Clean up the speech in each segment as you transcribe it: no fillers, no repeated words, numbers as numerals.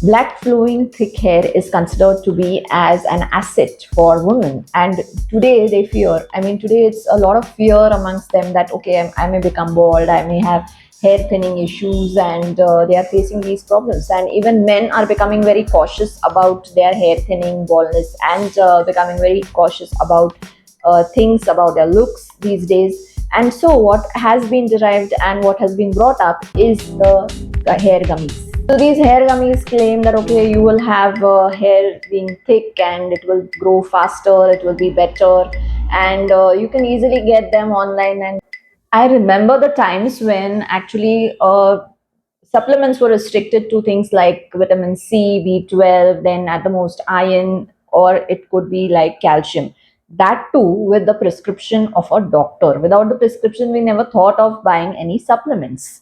Black flowing thick hair is considered to be as an asset for women, and today they fear. I mean, today it's a lot of fear amongst them that okay, I may become bald, I may have hair thinning issues, and they are facing these problems. And even men are becoming very cautious about their hair thinning, baldness, and becoming very cautious about things about their looks these days. And so, what has been derived and what has been brought up is the hair gummies. So these hair gummies claim that okay, you will have hair being thick and it will grow faster, it will be better, and you can easily get them online. And I remember the times when actually supplements were restricted to things like vitamin C, B12, then at the most iron, or it could be like calcium. That too with the prescription of a doctor. Without the prescription, we never thought of buying any supplements.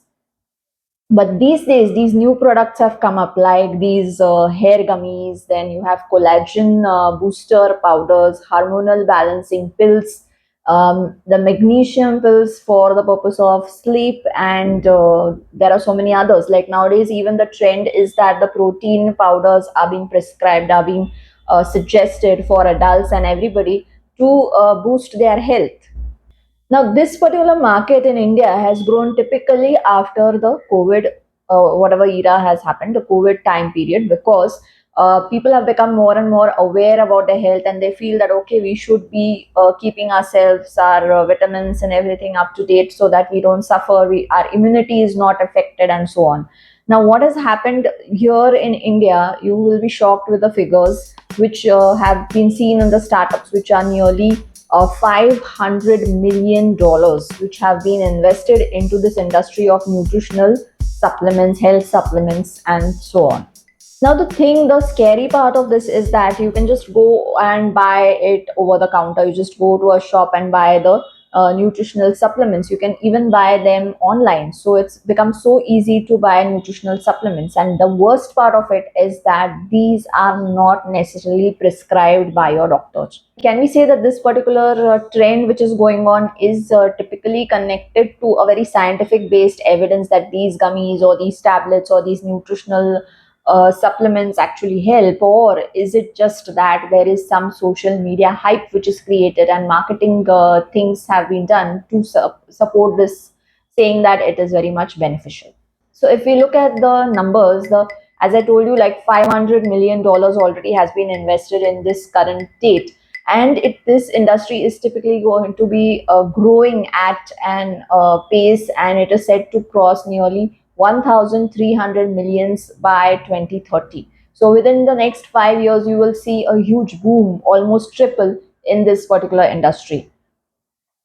But these days, these new products have come up like these hair gummies, then you have collagen booster powders, hormonal balancing pills, the magnesium pills for the purpose of sleep, and there are so many others. Like nowadays, even the trend is that the protein powders are being prescribed, are being suggested for adults and everybody to boost their health. Now, this particular market in India has grown typically after the COVID, whatever era has happened, the COVID time period, because people have become more and more aware about their health and they feel that, okay, we should be keeping ourselves, our vitamins and everything up to date so that we don't suffer, our immunity is not affected, and so on. Now, what has happened here in India, you will be shocked with the figures which have been seen in the startups, which are nearly $500 million, which have been invested into this industry of nutritional supplements, health supplements, and so on. Now, the scary part of this is that you can just go and buy it over the counter. You just go to a shop and buy the nutritional supplements. You can even buy them online. So it's become so easy to buy nutritional supplements. And the worst part of it is that these are not necessarily prescribed by your doctors. Can we say that this particular trend which is going on is typically connected to a very scientific based evidence that these gummies or these tablets or these nutritional supplements actually help, or is it just that there is some social media hype which is created and marketing things have been done to support this, saying that it is very much beneficial? So if we look at the numbers, the as I told you, like $500 million already has been invested in this current date, and this industry is typically going to be growing at an pace, and it is set to cross nearly 1,300 millions by 2030. So within the next 5 years, you will see a huge boom, almost triple in this particular industry.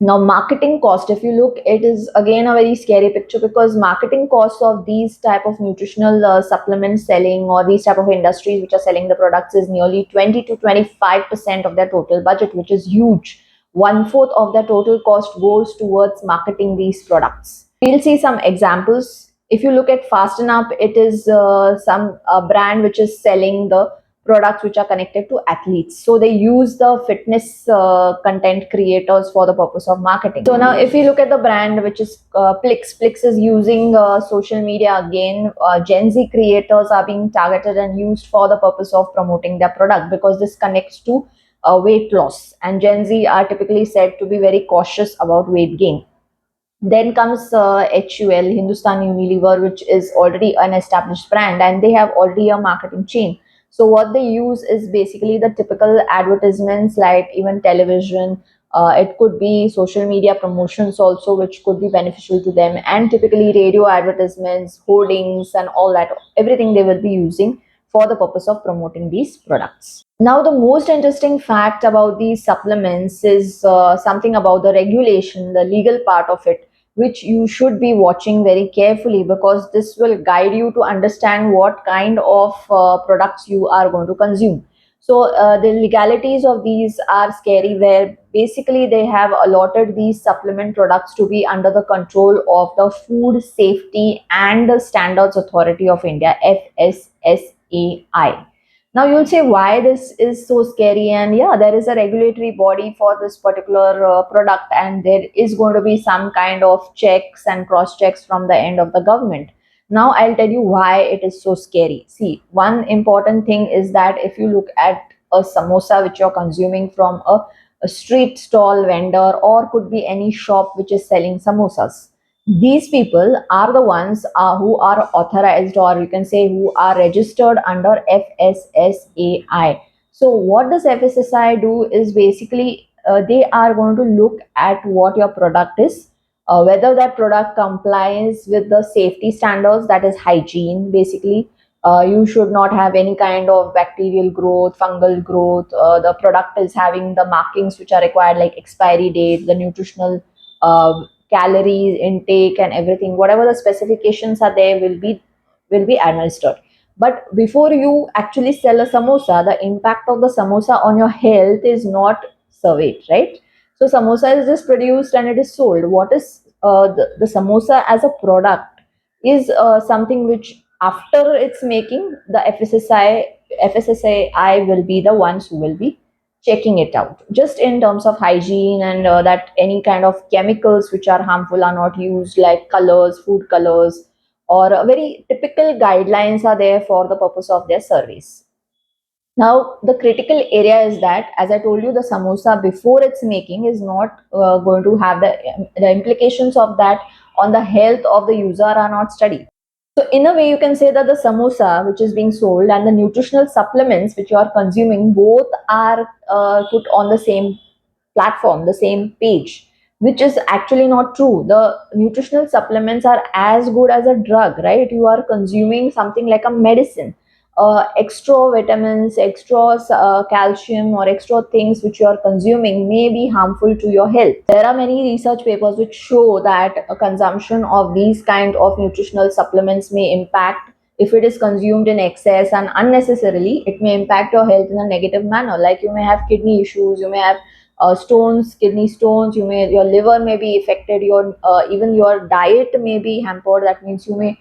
Now, marketing cost, if you look, it is again a very scary picture, because marketing costs of these type of nutritional supplement selling, or these type of industries which are selling the products, is nearly 20 to 25% of their total budget, which is huge. One fourth of their total cost goes towards marketing these products. We'll see some examples. If you look at Fasten Up, it is some brand which is selling the products which are connected to athletes. So they use the fitness content creators for the purpose of marketing. So now, if you look at the brand which is Plix, Plix is using social media again. Gen Z creators are being targeted and used for the purpose of promoting their product, because this connects to weight loss, and Gen Z are typically said to be very cautious about weight gain. Then comes HUL, Hindustan Unilever, which is already an established brand and they have already a marketing chain. So what they use is basically the typical advertisements, like even television. It could be social media promotions also, which could be beneficial to them, and typically radio advertisements, hoardings, and all that. Everything they will be using for the purpose of promoting these products. Now, the most interesting fact about these supplements is something about the regulation, the legal part of it, which you should be watching very carefully, because this will guide you to understand what kind of products you are going to consume. So the legalities of these are scary, where basically they have allotted these supplement products to be under the control of the Food Safety and the Standards Authority of India, FSSAI. Now you'll say why this is so scary, and yeah, there is a regulatory body for this particular product, and there is going to be some kind of checks and cross checks from the end of the government. Now I'll tell you why it is so scary. See, one important thing is that if you look at a samosa which you're consuming from a street stall vendor, or could be any shop which is selling samosas, these people are the ones who are authorized, or you can say who are registered under FSSAI. So what does FSSAI do is basically they are going to look at what your product is, whether that product complies with the safety standards, that is hygiene basically. You should not have any kind of bacterial growth, fungal growth. The product is having the markings which are required, like expiry date, the nutritional calories intake and everything. Whatever the specifications are there will be administered. But before you actually sell a samosa, the impact of the samosa on your health is not surveyed, right? So samosa is just produced and it is sold. What is the samosa as a product is something which after its making, the FSSAI will be the ones who will be checking it out, just in terms of hygiene, and that any kind of chemicals which are harmful are not used, like colors, food colors, or very typical guidelines are there for the purpose of their service. Now, the critical area is that, as I told you, the samosa before its making is not going to have the implications of that on the health of the user are not studied. So, in a way, you can say that the samosa which is being sold and the nutritional supplements which you are consuming both are put on the same platform, the same page, which is actually not true. The nutritional supplements are as good as a drug, right? You are consuming something like a medicine. Extra vitamins, extra calcium, or extra things which you are consuming may be harmful to your health. There are many research papers which show that a consumption of these kind of nutritional supplements may impact, if it is consumed in excess and unnecessarily, it may impact your health in a negative manner. Like you may have kidney issues, you may have stones, kidney stones, your liver may be affected, your even your diet may be hampered. That means you may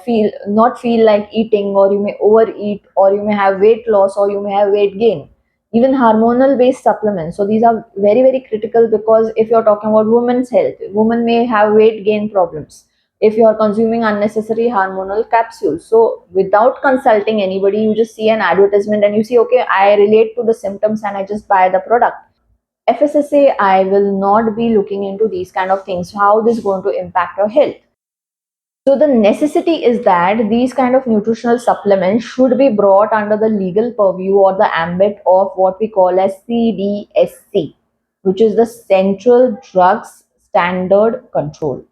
feel like eating, or you may overeat, or you may have weight loss, or you may have weight gain. Even hormonal based supplements, so these are very very critical, because if you're talking about women's health, women may have weight gain problems if you are consuming unnecessary hormonal capsules. So without consulting anybody, you just see an advertisement and you see, okay, I relate to the symptoms and I just buy the product. FSSAI will not be looking into these kind of things, how this is going to impact your health. So the necessity is that these kind of nutritional supplements should be brought under the legal purview or the ambit of what we call as CDSC, which is the Central Drugs Standard Control.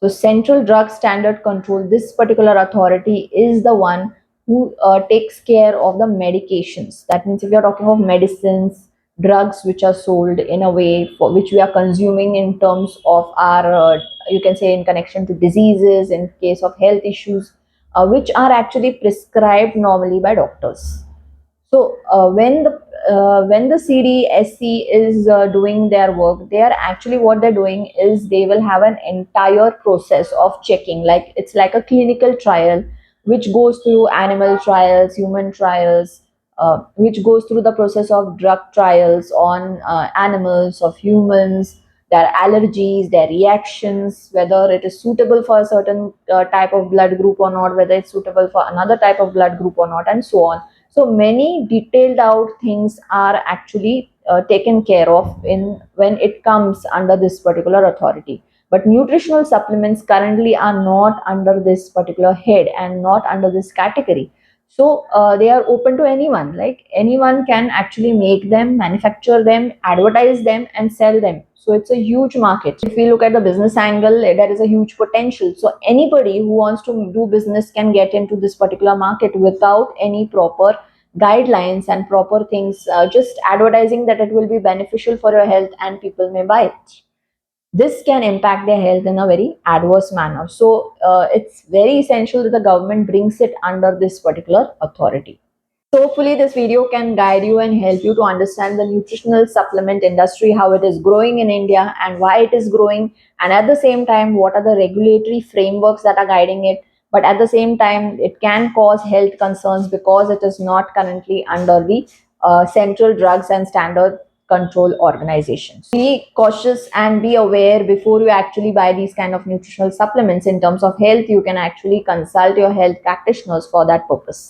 So Central Drug Standard Control, this particular authority is the one who takes care of the medications. That means if you're talking of medicines, drugs which are sold in a way for which we are consuming in terms of our, you can say in connection to diseases, in case of health issues, which are actually prescribed normally by doctors. So when the CDSC is doing their work, they are actually, what they're doing is they will have an entire process of checking, like it's like a clinical trial, which goes through animal trials, human trials, which goes through the process of drug trials on animals, of humans, their allergies, their reactions, whether it is suitable for a certain type of blood group or not, whether it's suitable for another type of blood group or not, and so on. So many detailed out things are actually taken care of in when it comes under this particular authority. But nutritional supplements currently are not under this particular head and not under this category. So they are open to anyone. Like anyone can actually make them, manufacture them, advertise them, and sell them. So it's a huge market. If we look at the business angle, there is a huge potential. So anybody who wants to do business can get into this particular market without any proper guidelines and proper things, just advertising that it will be beneficial for your health and people may buy it. This can impact their health in a very adverse manner. So it's very essential that the government brings it under this particular authority. So hopefully this video can guide you and help you to understand the nutritional supplement industry, how it is growing in India and why it is growing, and at the same time what are the regulatory frameworks that are guiding it. But at the same time, it can cause health concerns because it is not currently under the Central Drugs and Standard control organizations. Be cautious and be aware before you actually buy these kind of nutritional supplements. In terms of health, you can actually consult your health practitioners for that purpose.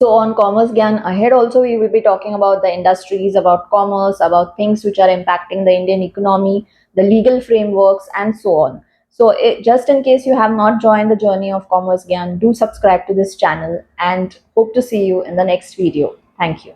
So on Commerce Gyan ahead also we will be talking about the industries, about commerce, about things which are impacting the Indian economy, the legal frameworks and so on. So just in case you have not joined the journey of Commerce Gyan, do subscribe to this channel and hope to see you in the next video. Thank you.